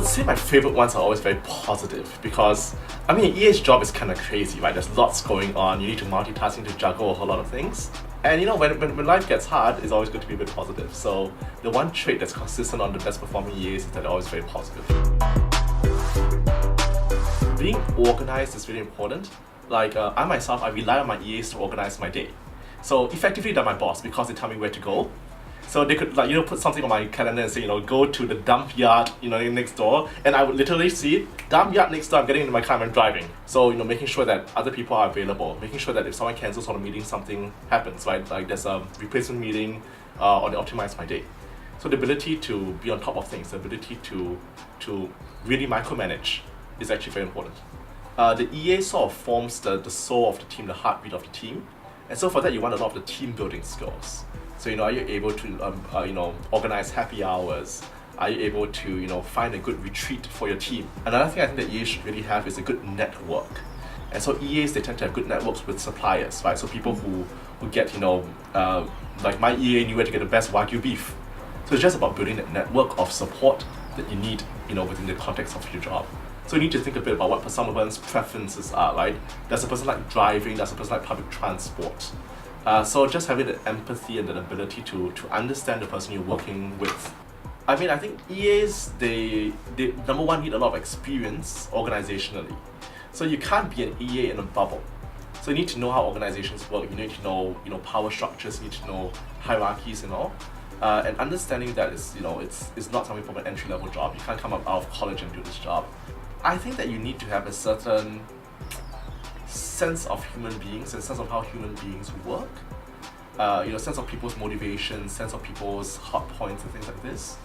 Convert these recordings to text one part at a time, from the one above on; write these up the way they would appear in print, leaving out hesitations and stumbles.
would say my favorite ones are always very positive because, I mean, EA's job is kind of crazy, right? There's lots going on. You need to multitask, you need to juggle a whole lot of things. And you know, when life gets hard, it's always good to be a bit positive. So the one trait that's consistent on the best performing EAs is that they're always very positive. Being organized is really important. Like I myself, I rely on my EAs to organize my day. So effectively they're my boss because they tell me where to go. So they could, like, you know, put something on my calendar and say, you know, go to the dump yard, you know, next door, and I would literally see it, dump yard next door, I'm getting into my car and I'm driving. So, you know, making sure that other people are available, making sure that if someone cancels on a meeting, something happens, right? Like there's a replacement meeting, or they optimize my day. So the ability to be on top of things, the ability to really micromanage is actually very important. The EA sort of forms the soul of the team, the heartbeat of the team. And so for that, you want a lot of the team building skills. So, you know, are you able to, you know, organize happy hours? Are you able to, you know, find a good retreat for your team? Another thing I think that EAs should really have is a good network. And so EAs, they tend to have good networks with suppliers, right? So people who get, you know, like my EA knew where to get the best Wagyu beef. So it's just about building that network of support that you need, you know, within the context of your job. So you need to think a bit about what someone's preferences are, right? Does a person like driving? Does a person like public transport? So just having the empathy and the ability to understand the person you're working with. I mean, I think EAs, they number one, need a lot of experience organizationally. So you can't be an EA in a bubble. So you need to know how organizations work. You need to know, you know, power structures. You need to know hierarchies and all. And understanding that is, you know, it's not something from an entry-level job. You can't come up out of college and do this job. I think that you need to have a certain sense of human beings and sense of how human beings work. You know, sense of people's motivation, sense of people's hot points and things like this.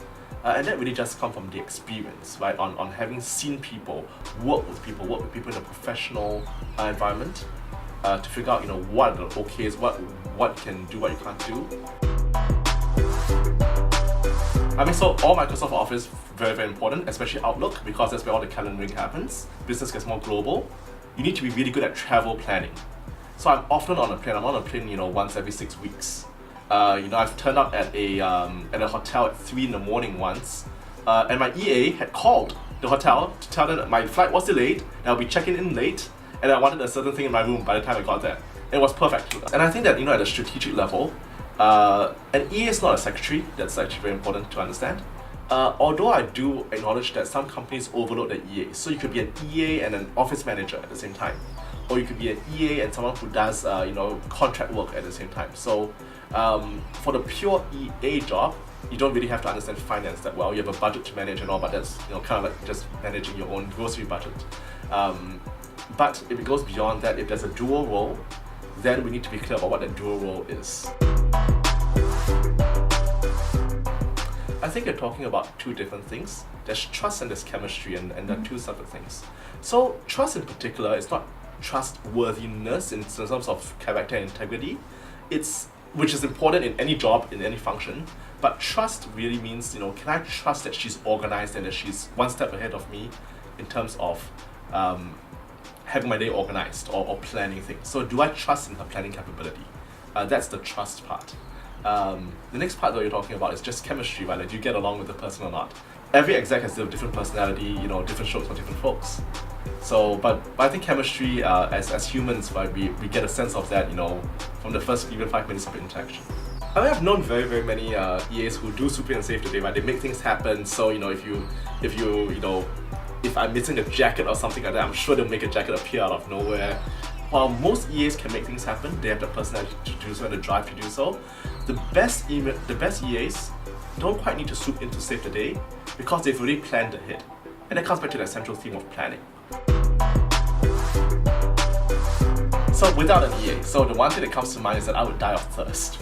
And that really just comes from the experience, right? On having seen people work with people in a professional environment to figure out, you know, what are the okays, what you can do, what you can't do. I mean, so all Microsoft Office, very, very important, especially Outlook, because that's where all the calendaring happens. Business gets more global. You need to be really good at travel planning. So I'm often on a plane. I'm on a plane, you know, once every 6 weeks. You know, I've turned up at a hotel at 3 in the morning once, and my EA had called the hotel to tell them that my flight was delayed, and I'll be checking in late, and I wanted a certain thing in my room by the time I got there. And it was perfect. And I think that, you know, at a strategic level, an EA is not a secretary. That's actually very important to understand. Although I do acknowledge that some companies overload the EA. So you could be an EA and an office manager at the same time. Or you could be an EA and someone who does, you know, contract work at the same time. So for the pure EA job, you don't really have to understand finance that well. You have a budget to manage and all, but that's, you know, kind of like just managing your own grocery budget. But if it goes beyond that, if there's a dual role, then we need to be clear about what that dual role is. I think you're talking about two different things. There's trust and there's chemistry, and they're two separate things. So trust in particular is not trustworthiness in terms of character and integrity, which is important in any job, in any function, but trust really means, you know, can I trust that she's organized and that she's one step ahead of me in terms of having my day organized or planning things. So do I trust in her planning capability? That's the trust part. The next part that you're talking about is just chemistry, right? Like, do you get along with the person or not? Every exec has a different personality, you know, different strokes for different folks. So, but I think chemistry, as humans, right, we get a sense of that, you know, from the first even 5 minutes of interaction. I mean, I've known very, very many EAs who do super and save the day, right? They make things happen. So, you know, if I'm missing a jacket or something like that, I'm sure they'll make a jacket appear out of nowhere. While most EAs can make things happen, they have the personality to do so and the drive to do so. The best EAs don't quite need to swoop in to save the day because they've already planned ahead. And that comes back to that central theme of planning. So without an EA, so the one thing that comes to mind is that I would die of thirst.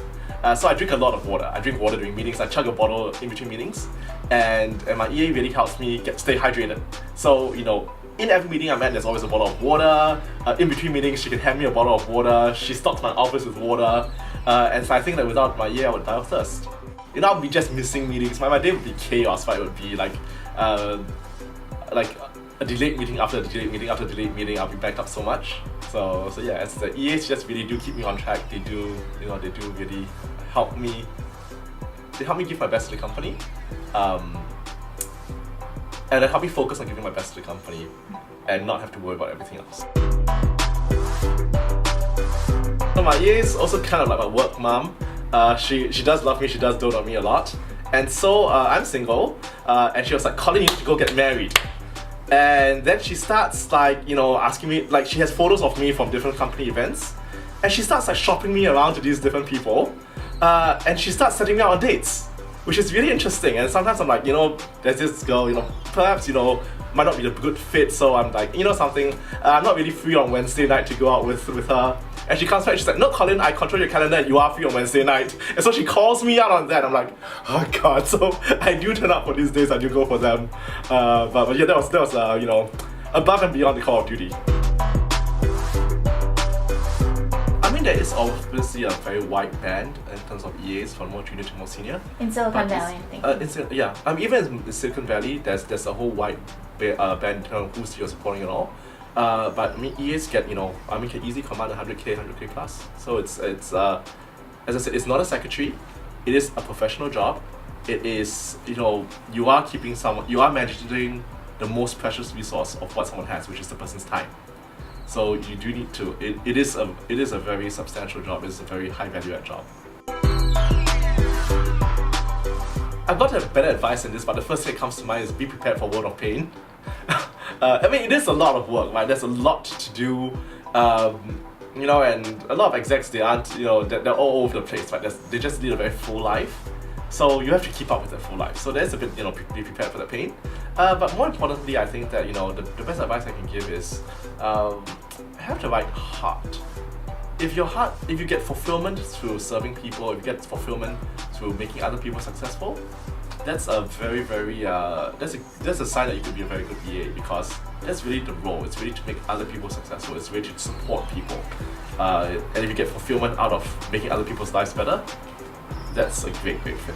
So I drink a lot of water. I drink water during meetings. I chug a bottle in between meetings, and my EA really helps me stay hydrated. So, you know, in every meeting I'm at, there's always a bottle of water. In between meetings, she can hand me a bottle of water. She stocks my office with water, and so I think that without my EA, I would die of thirst. You know, I'd be just missing meetings. My day would be chaos. Right? It would be like a delayed meeting after a delayed meeting after a delayed meeting. I'll be backed up so much. So yeah, it's the EAs just really do keep me on track. They do really help me. They help me give my best to the company. and it helped me focus on giving my best to the company and not have to worry about everything else. So my EA is also kind of like my work mom. She does love me, she does dote on me a lot. And so I'm single, and she was like, Colin, you need to go get married. And then she starts like, asking me, like she has photos of me from different company events, and she starts like shopping me around to these different people, and she starts setting me out on dates, which is really interesting. And sometimes I'm like, there's this girl, perhaps, might not be a good fit, so I'm like, something, I'm not really free on Wednesday night to go out with her. And she comes back and she's like, no Colin, I control your calendar and you are free on Wednesday night. And so she calls me out on that. I'm like, oh god, so I do turn up for these days, I do go for them. But yeah, that was above and beyond the Call of Duty. I mean, there is obviously a very wide band in terms of EAs from more junior to more senior. In Silicon Valley, I think. Even in Silicon Valley, there's a whole wide band in terms of who's you're supporting and all. But I mean, EAs get, can easily command 100k plus. So it's as I said, it's not a secretary. It is a professional job. It is, you are keeping someone, you are managing the most precious resource of what someone has, which is the person's time. So you do need to. It is a very substantial job. It's a very high value add job. I've got a better advice than this, but the first thing that comes to mind is be prepared for a world of pain. I mean, it is a lot of work, right? There's a lot to do, and a lot of execs, they aren't, they're all over the place, right? They just lead a very full life. So you have to keep up with that full life. So there's a bit, be prepared for the pain. But more importantly, I think that, the best advice I can give is have the right heart. If you get fulfillment through serving people, if you get fulfillment through making other people successful, that's a very, very, that's a sign that you could be a very good EA, because that's really the role. It's really to make other people successful. It's really to support people. And if you get fulfillment out of making other people's lives better, that's a great, great fit.